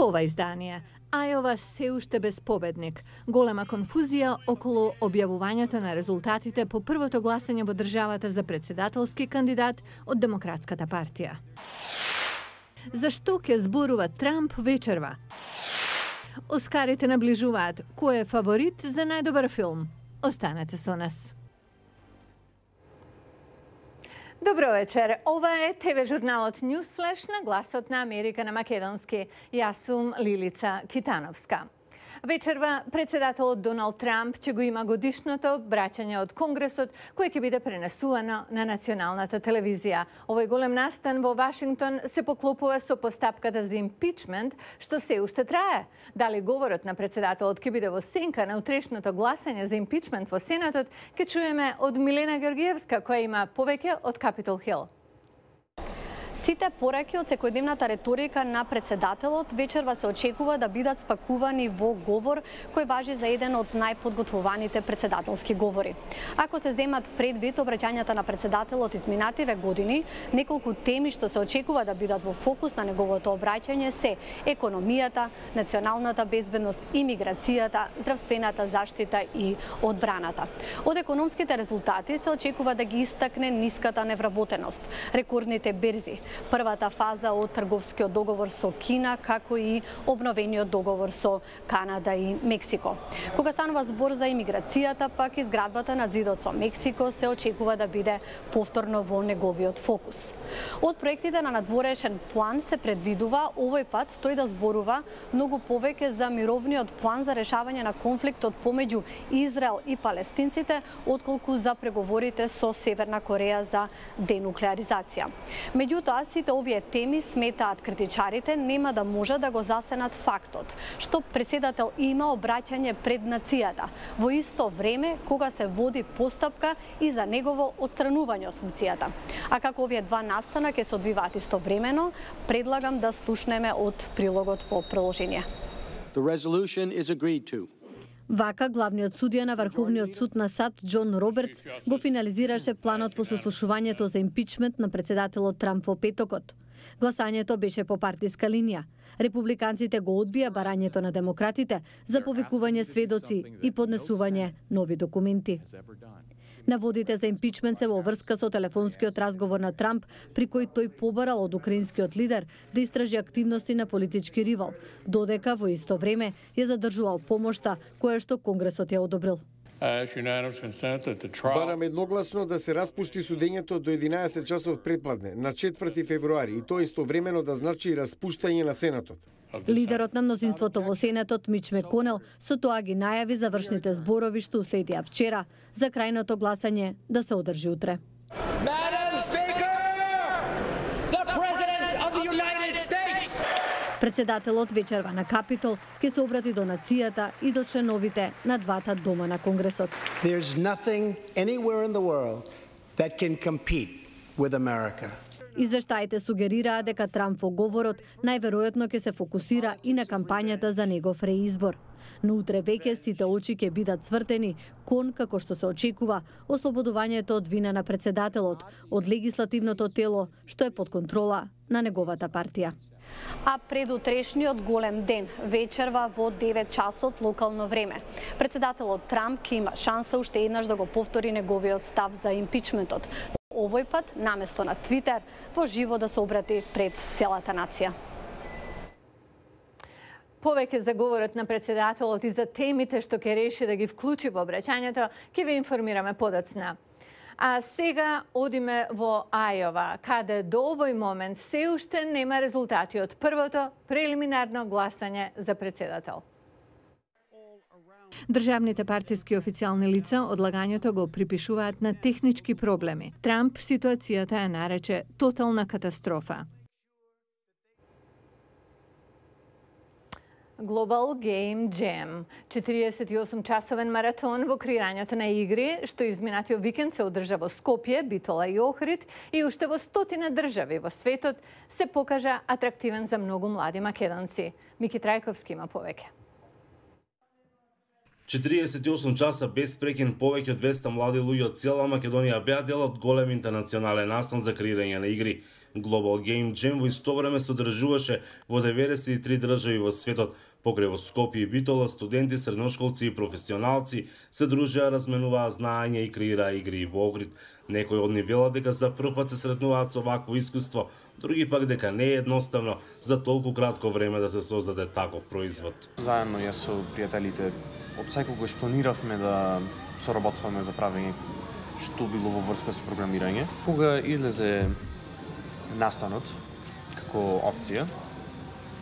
Во ова издание, Ајова се уште без победник. Голема конфузија околу објавувањето на резултатите по првото гласање во државата за председателски кандидат од Демократската партија. Зашто ќе зборува Трамп вечерва? Оскарите наближуваат. Кој е фаворит за најдобар филм? Останете со нас. Добро вечер. Ова е ТВ журналот Newsflash на гласот на Америка на македонски. Јас сум Лилица Китановска. Вечерва председателот Доналд Трамп ќе го има годишното браќање од Конгресот, кој ќе биде пренесувано на националната телевизија. Овој голем настан во Вашингтон се поклопува со постапката за импичмент, што се уште трае. Дали говорот на председателот ќе биде во сенка на утрешното гласање за импичмент во Сенатот, ќе чуеме од Милена Георгиевска, која има повеќе од Капитол Хил. Сите пораки од секојдневната реторика на председателот вечерва се очекува да бидат спакувани во говор кој важи за еден од најподготвуваните председателски говори. Ако се земат предвид обраќањата на председателот изминативе години, неколку теми што се очекува да бидат во фокус на неговото обраќање се економијата, националната безбедност, имиграцијата, здравствената заштита и одбраната. Од економските резултати се очекува да ги истакне ниската невработеност, рекордните берзи, првата фаза од трговскиот договор со Кина, како и обновениот договор со Канада и Мексико. Кога станува збор за имиграцијата, пак изградбата на зидот со Мексико се очекува да биде повторно во неговиот фокус. Од проектите на надворешен план се предвидува овој пат тој да зборува многу повеќе за мировниот план за решавање на конфликтот помеѓу Израел и палестинците, отколку за преговорите со Северна Кореја за денуклеаризација. Меѓутоа, сите овие теми, сметаат критичарите, нема да може да го засенат фактот што председател има обраќање пред нацијата во исто време кога се води постапка и за негово отстранување од функцијата. А како овие два настана ќе се одвиваат истовремено, предлагам да слушнеме од прилогот во приложение. The resolution is agreed to. Вака, главниот судија на Врховниот суд на САД, Џон Робертс, го финализираше планот во сослушувањето за импичмент на председателот Трамп во петокот. Гласањето беше по партиска линија. Републиканците го одбија барањето на демократите за повикување сведоци и поднесување нови документи. Наводите за импичмент се во врска со телефонскиот разговор на Трамп, при кој тој побарал од украинскиот лидер да истражи активности на политички ривал, додека во исто време ја задржувал помошта која што Конгресот ја одобрил. Барам едногласно да се распушти судењето до 11 часов предпладне на 4 февруари и тоа истовремено да значи и распуштање на Сенатот. Лидерот на мнозинството во Сенатот Мич Меконел со тоа ги најави завршните зборови што уследија вчера за крајното гласање да се одржи утре. Председателот вечерва на Капитол ќе се обрати до нацијата и до членовите на двата дома на Конгресот. There's nothing anywhere in the world that can compete with America. Извештаите сугерираа дека Трамп во говорот најверојатно ќе се фокусира и на кампањата за негов реизбор. Но утре веќе сите очи ќе бидат цвртени кон, како што се очекува, ослободувањето од вина на председателот од легислативното тело што е под контрола на неговата партија. А предутрешниот голем ден, вечерва во 9 часот локално време. Председателот Трамп ќе има шанса уште еднаш да го повтори неговиот став за импичментот. Овој пат, наместо на Твитер, во живо да се обрати пред целата нација. Повеќе за говорот на председателот и за темите што ќе реши да ги вклучи во обраќањето, ќе ве информираме подоцна. А сега одиме во Ајова, каде до овој момент се уште нема резултати од првото прелиминарно гласање за председател. Државните партиски официјални лица одлагањето го припишуваат на технички проблеми. Трамп ситуацијата ја нарече тотална катастрофа. Global Game Jam, 48-часовен маратон во креирањето на игри, што изминатиот викенд се одржа во Скопје, Битола и Охрид и уште во стотина држави во светот, се покажа атрактивен за многу млади македонци. Мики Трајковски има повеќе. 48 часа без прекин повеќе од 200 млади луѓе од цела Македонија беа дел од голем интернационален настан за креирање на игри. Global Game Jam во исто време се одржуваше во 93 држави во светот. Покрај во Скопје и Битола, студенти, средношколци и професионалци се дружеа, разменуваа знаење и креираа игри во Огрид. Некои од нив велат дека за прв пат се сретнуваат со вакво искуство, други пак дека не е едноставно за толку кратко време да се создаде таков производ. Заедно јас со пријателите од секогаш планиравме да соработваме за правење што било во врска со програмирање. Кога излезе настанот како опција,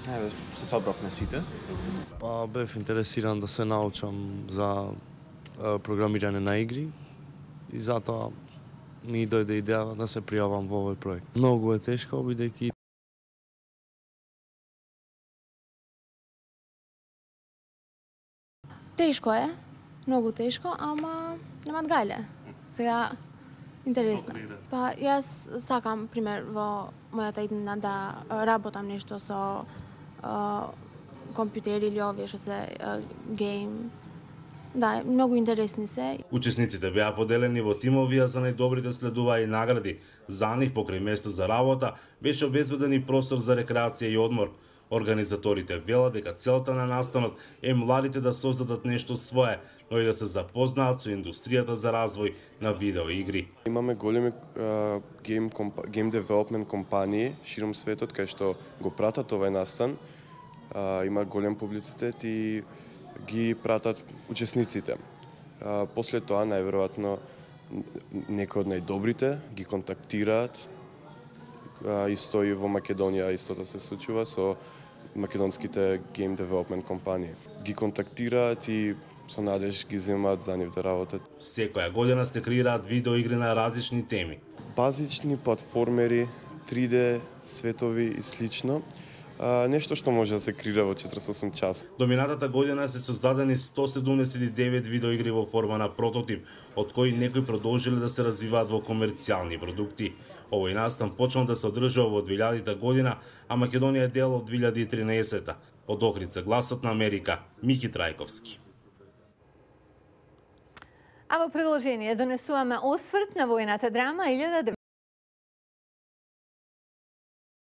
се собравме сите. Бев интересиран да се научам за програмирање на игри и затоа ми дојде идеја да се пријавам во овој проект. Многу е тешко, бидејќи тешко е, многу тешко, ама немат гајле. Сега интересно. Па јас сакам, пример, во мојата иднина да работам нешто со компјутери или овие што се гейм. Да, многу интересни се. Учесниците беа поделени во тимови, а за најдобрите следуваа и награди. За нив, покрај место за работа, беше обезбеден и простор за рекреација и одмор. Организаторите велат дека целта на настанот е младите да создадат нешто свое, но и да се запознаат со индустријата за развој на видеоигри. Имаме големи game development компании широм светот кај што го пратат овој настан. Има голем публицитет и ги пратат учесниците. После тоа, најверојатно, некои од најдобрите ги контактираат. Исто и во Македонија истото се случува со македонските game development компании. Ги контактираат и со надеж ги земаат за нив да работат. Секоја година се креираат видеоигри на различни теми. Базични платформери, 3D светови и слично. Нешто што може да се креира во 48 часа. До минатата година се создадени 179 видеоигри во форма на прототип, од кои некои продолжиле да се развиваат во комерцијални продукти. Овој настан почнал да се одржува во 2000 година, а Македонија е дел од 2013. Од Охридска, Гласот на Америка, Мики Трајковски. А во продолжение донесуваме осврт на војната драма 1900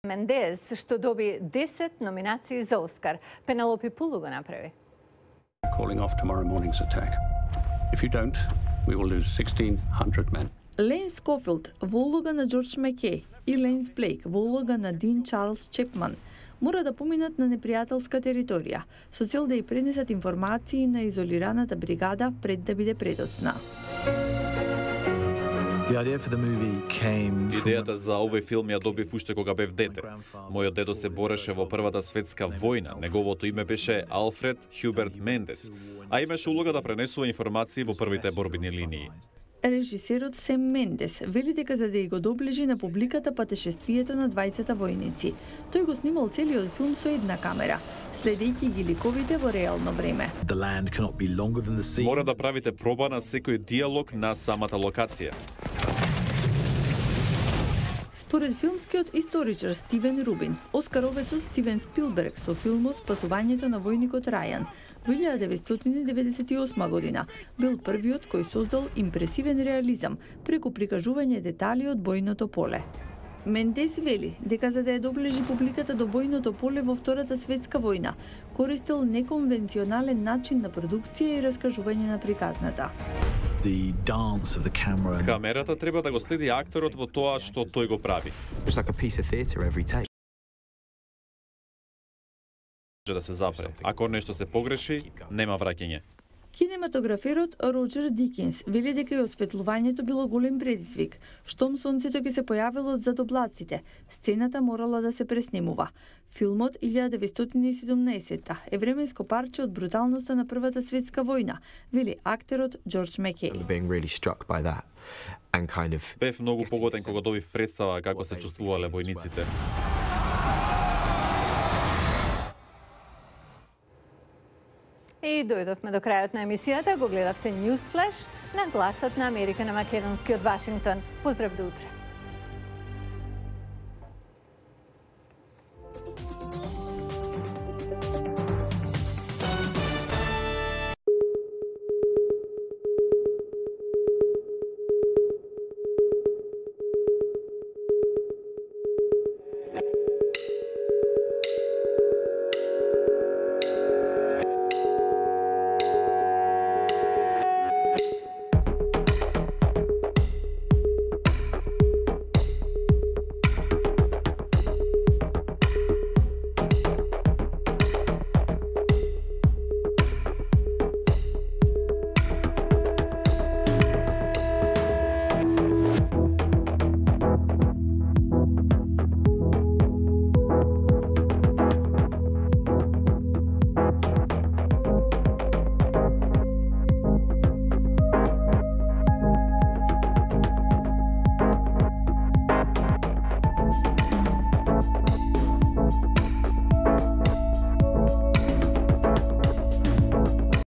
Мендес, што доби 10 номинации за Оскар. Пенелопи Пулу го направи. Calling off tomorrow morning's attack. If you don't, we will lose 1,600 men. Лейн Скофилд во улога на Џорџ Макеј и Лейнс Блейк во улога на Дин Чарлс Чепман мора да поминат на непријателска територија со цел да ја пренесат информации на изолираната бригада пред да биде предоцна. Идејата за овој филм ја добив уште кога бев дете. Мојот дедо се бореше во Првата светска војна. Неговото име беше Алфред Хјуберт Мендес, а имаше улога да пренесува информации во првите борбени линии. Режисерот Сем Мендес вели дека за да ја го доближи на публиката патешествието на 20 војници, тој го снимал целиот филм со една камера, следејќи ги ликовите во реално време. Мора да правите проба на секој диалог на самата локација. Според филмскиот историчар Стивен Рубин, оскаровецот Стивен Спилберг со филмот Спасувањето на војникот Рајан во 1998 година бил првиот кој создал импресивен реализам преку прикажување детали од бојното поле. Мендес вели дека за да ја доближи публиката до бојното поле во Втората светска војна, користел неконвенционален начин на продукција и раскажување на приказната. Камерата треба да го следи акторот во тоа што тој го прави. Да се запре. Ако нешто се погреши, нема враќање. Кинематограферот Роџер Дикинс вели дека и осветлувањето било голем предизвик. Штом сонцето ќе се појавило зад облаците, сцената морала да се преснемува. Филмот 1917 е временско парче од бруталноста на Првата светска војна, вели актерот Џорџ Макеј. Бев многу погоден кога добив представа како се чувствувале војниците. И дојдовме до крајот на емисијата. Го гледавте Ньюс Флеш на Гласот на Америка на македонски од Вашингтон. Поздрав до утре.